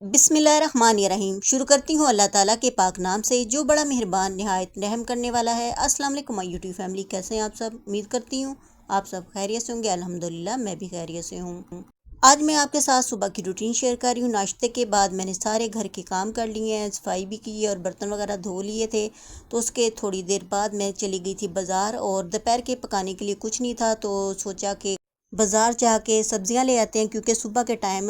बिस्मिल्लाहिर्रहमानिर्रहीम। शुरू करती हूँ अल्लाह ताला के पाक नाम से जो बड़ा मेहरबान नहायत रहम करने वाला है। अस्सलाम वालेकुम माय यूट्यूब फैमिली, कैसे हैं आप सब? उम्मीद करती हूँ आप सब खैरियत से होंगे। अल्हम्दुलिल्लाह मैं भी खैरियत से हूँ। आज मैं आपके साथ सुबह की रूटीन शेयर कर रही हूँ। नाश्ते के बाद मैंने सारे घर के काम कर लिए हैं, सफाई भी की है और बर्तन वगैरह धो लिए थे। तो उसके थोड़ी देर बाद मैं चली गई थी बाज़ार और दोपहर के पकाने के लिए कुछ नहीं था, तो सोचा कि बाज़ार जाके सब्ज़ियाँ ले आते हैं, क्योंकि सुबह के टाइम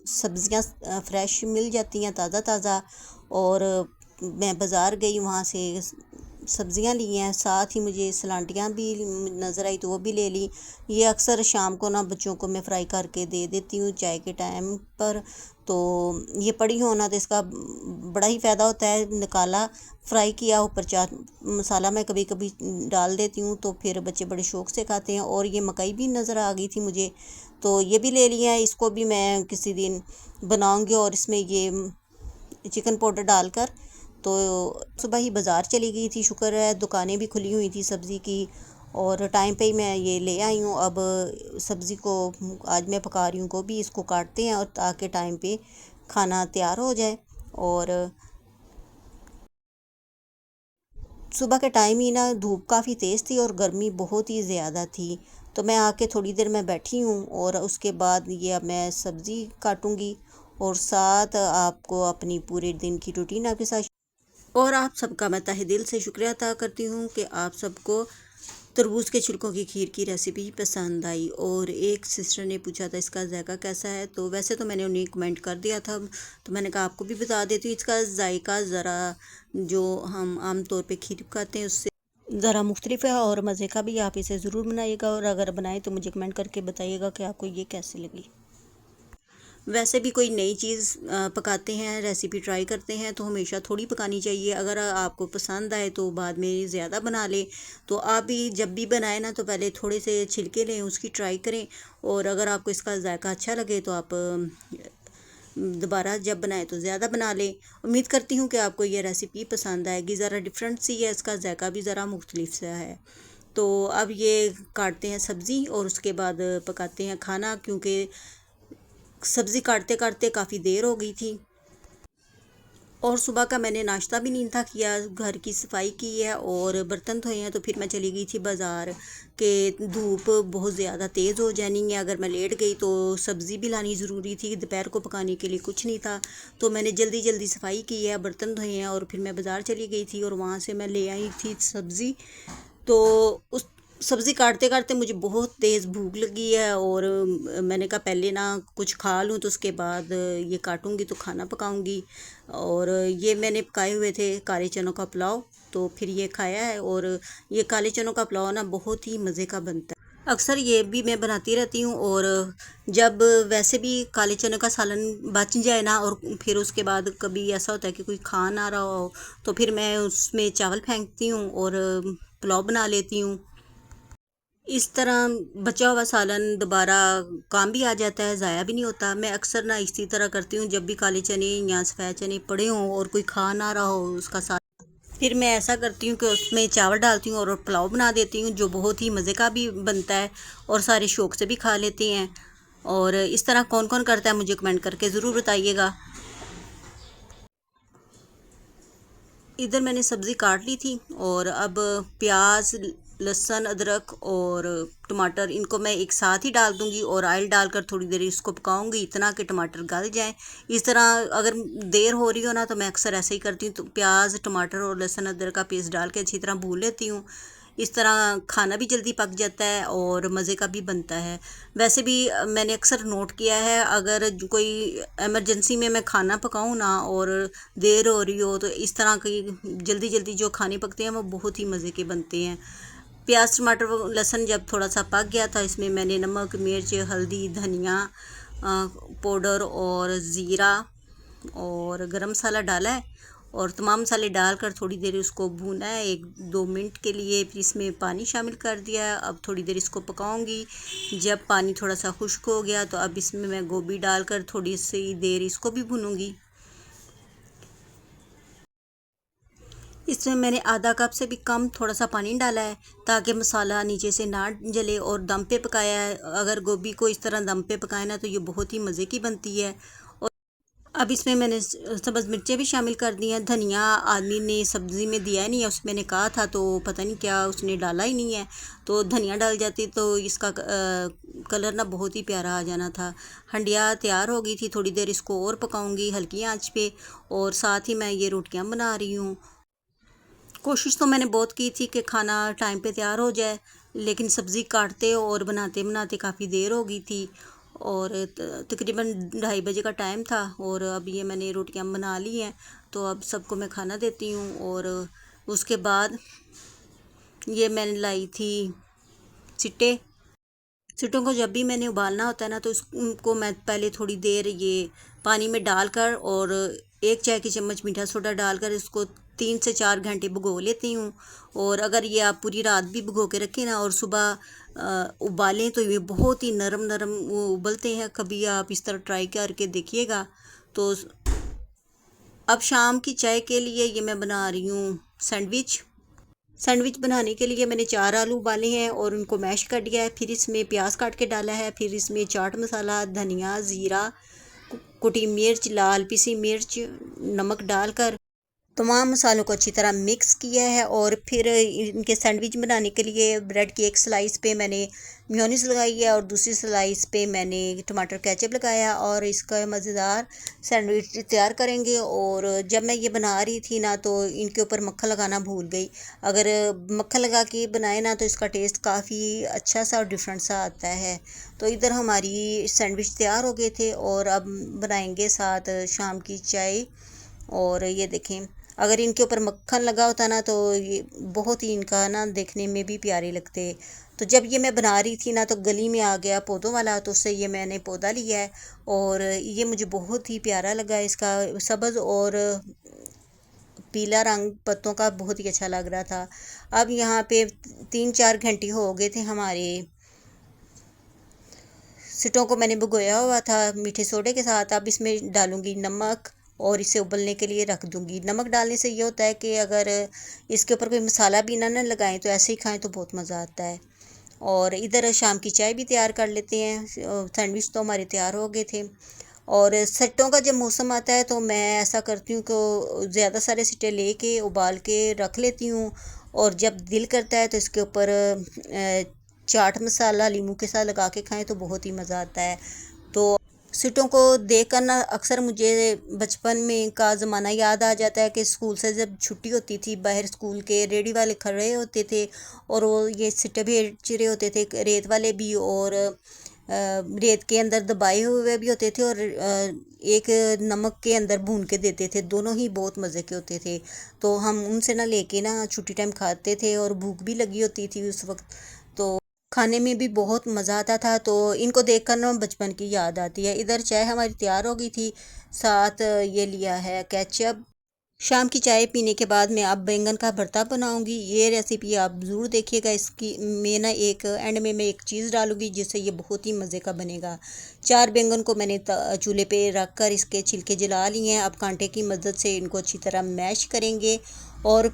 सब्ज़ियाँ फ्रेश मिल जाती हैं, ताज़ा ताज़ा। और मैं बाज़ार गई, वहाँ से सब्ज़ियाँ ली हैं, साथ ही मुझे सलांटियाँ भी नज़र आई तो वो भी ले ली। ये अक्सर शाम को ना बच्चों को मैं फ्राई करके दे देती हूँ चाय के टाइम पर। तो ये पड़ी होना तो इसका बड़ा ही फ़ायदा होता है। निकाला, फ्राई किया, ऊपर चाट मसाला मैं कभी कभी डाल देती हूँ, तो फिर बच्चे बड़े शौक़ से खाते हैं। और ये मकई भी नज़र आ गई थी मुझे, तो ये भी ले लिया है। इसको भी मैं किसी दिन बनाऊँगी और इसमें ये चिकन पाउडर डालकर। तो सुबह ही बाज़ार चली गई थी, शुक्र है दुकानें भी खुली हुई थी सब्ज़ी की, और टाइम पे ही मैं ये ले आई हूँ। अब सब्ज़ी को आज मैं पका रही हूँ, गोभी, इसको काटते हैं और ताकि टाइम पे खाना तैयार हो जाए। और सुबह के टाइम ही ना धूप काफ़ी तेज़ थी और गर्मी बहुत ही ज़्यादा थी, तो मैं आके थोड़ी देर मैं बैठी हूँ और उसके बाद ये अब मैं सब्ज़ी काटूँगी और साथ आपको अपनी पूरे दिन की रूटीन आपके साथ। और आप सबका मैं तहे दिल से शुक्रिया अदा करती हूँ कि आप सबको तरबूज के छिलकों की खीर की रेसिपी पसंद आई। और एक सिस्टर ने पूछा था इसका जायका कैसा है, तो वैसे तो मैंने उन्हें कमेंट कर दिया था, तो मैंने कहा आपको भी बता देती हूँ। इसका जायका ज़रा जो हम आम तौर पे खीर खाते हैं उससे ज़रा मुख्तलिफ है और मज़े का भी। आप इसे ज़रूर बनाइएगा और अगर बनाएं तो मुझे कमेंट करके बताइएगा कि आपको ये कैसी लगी। वैसे भी कोई नई चीज़ पकाते हैं, रेसिपी ट्राई करते हैं, तो हमेशा थोड़ी पकानी चाहिए। अगर आपको पसंद आए तो बाद में ज़्यादा बना लें। तो आप भी जब भी बनाएं ना, तो पहले थोड़े से छिलके लें, उसकी ट्राई करें। और अगर आपको इसका जायका अच्छा लगे तो आप दोबारा जब बनाएं तो ज़्यादा बना लें। उम्मीद करती हूँ कि आपको ये रेसिपी पसंद आएगी। ज़रा डिफरेंट सी है, इसका जायका भी ज़रा मुख्तलिफ सा है। तो अब ये काटते हैं सब्ज़ी और उसके बाद पकाते हैं खाना, क्योंकि सब्ज़ी काटते काटते काफ़ी देर हो गई थी और सुबह का मैंने नाश्ता भी नहीं था किया। घर की सफाई की है और बर्तन धोए हैं, तो फिर मैं चली गई थी बाज़ार के। धूप बहुत ज़्यादा तेज़ हो जानी है, अगर मैं लेट गई तो सब्ज़ी भी लानी ज़रूरी थी, दोपहर को पकाने के लिए कुछ नहीं था। तो मैंने जल्दी जल्दी सफाई की है, बर्तन धोए हैं और फिर मैं बाज़ार चली गई थी और वहाँ से मैं ले आई थी सब्ज़ी। तो उस सब्ज़ी काटते काटते मुझे बहुत तेज़ भूख लगी है और मैंने कहा पहले ना कुछ खा लूँ, तो उसके बाद ये काटूँगी तो खाना पकाऊँगी। और ये मैंने पकाए हुए थे काले चनों का पुलाव, तो फिर ये खाया है। और ये काले चनों का पुलाव ना बहुत ही मज़े का बनता है। अक्सर ये भी मैं बनाती रहती हूँ। और जब वैसे भी काले चने का सालन बच जाए ना, और फिर उसके बाद कभी ऐसा होता है कि कोई खा ना रहा हो, तो फिर मैं उसमें चावल फेंकती हूँ और पुलाव बना लेती हूँ। इस तरह बचा हुआ सालन दोबारा काम भी आ जाता है, ज़ाया भी नहीं होता। मैं अक्सर ना इसी तरह करती हूँ, जब भी काले चने या सफ़ेद चने पड़े हों और कोई खा ना रहा हो उसका सालन, फिर मैं ऐसा करती हूँ कि उसमें चावल डालती हूँ और पुलाव बना देती हूँ, जो बहुत ही मज़े का भी बनता है और सारे शौक़ से भी खा लेते हैं। और इस तरह कौन कौन करता है मुझे कमेंट करके ज़रूर बताइएगा। इधर मैंने सब्ज़ी काट ली थी और अब प्याज, लहसुन, अदरक और टमाटर, इनको मैं एक साथ ही डाल दूंगी और ऑयल डालकर थोड़ी देर इसको पकाऊंगी, इतना कि टमाटर गल जाएं। इस तरह अगर देर हो रही हो ना, तो मैं अक्सर ऐसे ही करती हूँ। तो प्याज, टमाटर और लहसुन अदरक का पेस्ट डाल के अच्छी तरह भून लेती हूँ। इस तरह खाना भी जल्दी पक जाता है और मज़े का भी बनता है। वैसे भी मैंने अक्सर नोट किया है, अगर कोई इमरजेंसी में मैं खाना पकाऊँ ना और देर हो रही हो, तो इस तरह की जल्दी जल्दी जो खाने पकते हैं वो बहुत ही मज़े के बनते हैं। प्याज, टमाटर, लहसुन जब थोड़ा सा पक गया था, इसमें मैंने नमक, मिर्च, हल्दी, धनिया पाउडर और ज़ीरा और गरम मसाला डाला है और तमाम मसाले डालकर थोड़ी देर उसको भूना है, 1-2 मिनट के लिए। फिर इसमें पानी शामिल कर दिया है। अब थोड़ी देर इसको पकाऊंगी। जब पानी थोड़ा सा खुश्क हो गया, तो अब इसमें मैं गोभी डालकर थोड़ी सी देर इसको भी भूनूंगी। इसमें मैंने आधा कप से भी कम थोड़ा सा पानी डाला है, ताकि मसाला नीचे से ना जले। और दम पे पकाया है। अगर गोभी को इस तरह दम पे पकाए ना, तो ये बहुत ही मज़े की बनती है। अब इसमें मैंने सब्ज़ मिर्चें भी शामिल कर दी हैं। धनिया आदमी ने सब्ज़ी में दिया नहीं है, उसमें मैंने कहा था तो पता नहीं क्या उसने डाला ही नहीं है। तो धनिया डाल जाती तो इसका कलर ना बहुत ही प्यारा आ जाना था। हंडिया तैयार हो गई थी, थोड़ी देर इसको और पकाऊंगी हल्की आंच पे। और साथ ही मैं ये रोटियां बना रही हूँ। कोशिश तो मैंने बहुत की थी कि खाना टाइम पे तैयार हो जाए, लेकिन सब्ज़ी काटते और बनाते बनाते काफ़ी देर हो गई थी। और तकरीबन 2:30 बजे का टाइम था और अब ये मैंने रोटियां बना ली हैं। तो अब सबको मैं खाना देती हूँ। और उसके बाद ये मैंने लाई थी चिट्टे। चिट्टों को जब भी मैंने उबालना होता है ना तो उनको मैं पहले थोड़ी देर ये पानी में डालकर और 1 चाय की चम्मच मीठा सोडा डालकर इसको 3 से 4 घंटे भिगो लेती हूँ। और अगर ये आप पूरी रात भी भिगो के रखें ना और सुबह उबालें तो ये बहुत ही नरम नरम वो उबलते हैं। कभी आप इस तरह ट्राई करके देखिएगा। तो अब शाम की चाय के लिए ये मैं बना रही हूँ सैंडविच। सैंडविच बनाने के लिए मैंने 4 आलू उबाले हैं और उनको मैश कर दिया है। फिर इसमें प्याज काट के डाला है। फिर इसमें चाट मसाला, धनिया, ज़ीरा, कुटी मिर्च, लाल पिसी मिर्च, नमक डालकर तमाम मसालों को अच्छी तरह मिक्स किया है। और फिर इनके सैंडविच बनाने के लिए ब्रेड की एक स्लाइस पे मैंने मेयोनीज लगाई है और दूसरी स्लाइस पे मैंने टमाटर केचप लगाया और इसका मज़ेदार सैंडविच तैयार करेंगे। और जब मैं ये बना रही थी ना तो इनके ऊपर मक्खन लगाना भूल गई। अगर मक्खन लगा के बनाए ना तो इसका टेस्ट काफ़ी अच्छा सा और डिफरेंट सा आता है। तो इधर हमारी सैंडविच तैयार हो गए थे और अब बनाएंगे साथ शाम की चाय। और ये देखें, अगर इनके ऊपर मक्खन लगा होता ना तो ये बहुत ही इनका ना देखने में भी प्यारे लगते। तो जब ये मैं बना रही थी ना तो गली में आ गया पौधों वाला, तो उससे ये मैंने पौधा लिया है और ये मुझे बहुत ही प्यारा लगा। इसका सब्ज़ और पीला रंग पत्तों का बहुत ही अच्छा लग रहा था। अब यहाँ पे 3-4 घंटे हो गए थे हमारे सिटों को मैंने भिगोया हुआ था मीठे सोडे के साथ। अब इसमें डालूंगी नमक और इसे उबलने के लिए रख दूंगी। नमक डालने से ये होता है कि अगर इसके ऊपर कोई मसाला भी ना लगाएं तो ऐसे ही खाएं तो बहुत मज़ा आता है। और इधर शाम की चाय भी तैयार कर लेते हैं। सैंडविच तो हमारे तैयार हो गए थे। और सिट्टों का जब मौसम आता है तो मैं ऐसा करती हूँ कि ज़्यादा सारे सिट्टे लेके उबाल के रख लेती हूँ। और जब दिल करता है तो इसके ऊपर चाट मसाला लीमू के साथ लगा के खाएं तो बहुत ही मज़ा आता है। तो सिटों को देखकर ना अक्सर मुझे बचपन में का ज़माना याद आ जाता है कि स्कूल से जब छुट्टी होती थी बाहर स्कूल के रेडी वाले खड़े होते थे और वो ये सिट्टे बेच रहे होते थे, रेत वाले भी और रेत के अंदर दबाए हुए भी होते थे और एक नमक के अंदर भून के देते थे। दोनों ही बहुत मज़े के होते थे। तो हम उनसे ना लेके ना छुट्टी टाइम खाते थे और भूख भी लगी होती थी उस वक्त। तो खाने में भी बहुत मज़ा आता था। तो इनको देखकर ना बचपन की याद आती है। इधर चाय हमारी तैयार हो गई थी, साथ ये लिया है केचप। शाम की चाय पीने के बाद मैं अब बैंगन का भरता बनाऊंगी। ये रेसिपी आप ज़रूर देखिएगा। इसकी मैं ना एक एंड में मैं एक चीज़ डालूंगी जिससे ये बहुत ही मज़े का बनेगा। 4 बैंगन को मैंने चूल्हे पे रख कर इसके छिलके जला लिए हैं। अब कांटे की मदद से इनको अच्छी तरह मैश करेंगे। और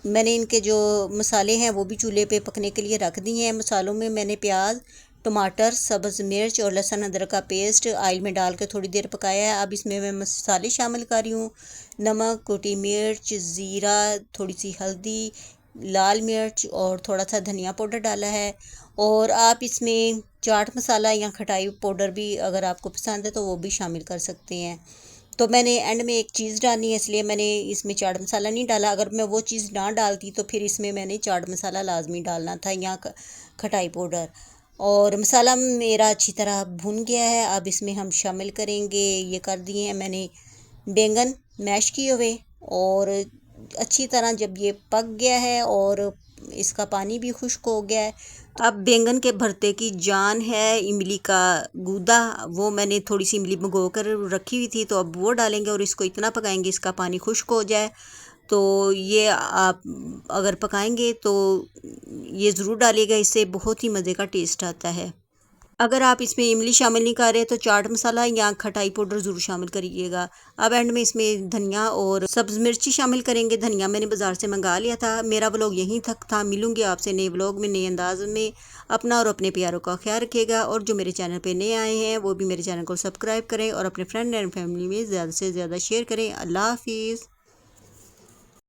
मैंने इनके जो मसाले हैं वो भी चूल्हे पे पकने के लिए रख दिए हैं। मसालों में मैंने प्याज, टमाटर, सब्ज़ मिर्च और लहसुन अदरक का पेस्ट ऑयल में डाल कर थोड़ी देर पकाया है। अब इसमें मैं मसाले शामिल कर रही हूँ। नमक, कुटी मिर्च, ज़ीरा, थोड़ी सी हल्दी, लाल मिर्च और थोड़ा सा धनिया पाउडर डाला है। और आप इसमें चाट मसाला या खटाई पाउडर भी अगर आपको पसंद है तो वो भी शामिल कर सकते हैं। तो मैंने एंड में एक चीज़ डालनी है इसलिए मैंने इसमें चाट मसाला नहीं डाला। अगर मैं वो चीज़ ना डालती तो फिर इसमें मैंने चाट मसाला लाजमी डालना था या खटाई पाउडर। और मसाला मेरा अच्छी तरह भुन गया है। अब इसमें हम शामिल करेंगे, ये कर दिए हैं मैंने बैंगन मैश किए हुए। और अच्छी तरह जब ये पक गया है और इसका पानी भी खुश्क हो गया है, अब बैंगन के भरते की जान है इमली का गूदा। वो मैंने थोड़ी सी इमली भिगो कर रखी हुई थी तो अब वो डालेंगे और इसको इतना पकाएंगे इसका पानी खुश्क हो जाए। तो ये आप अगर पकाएंगे तो ये ज़रूर डालिएगा, इससे बहुत ही मज़े का टेस्ट आता है। अगर आप इसमें इमली शामिल नहीं कर रहे तो चाट मसाला या खटाई पाउडर ज़रूर शामिल करिएगा। अब एंड में इसमें धनिया और सब्ज़ मिर्ची शामिल करेंगे। धनिया मैंने बाज़ार से मंगा लिया था। मेरा व्लॉग यहीं तक था। मिलूंगी आपसे नए व्लॉग में नए अंदाज में। अपना और अपने प्यारों का ख्याल रखिएगा और जो मेरे चैनल पे नए आए हैं वो भी मेरे चैनल को सब्सक्राइब करें और अपने फ्रेंड एंड फैमिली में ज़्यादा से ज़्यादा शेयर करें। अल्लाह हाफिज़।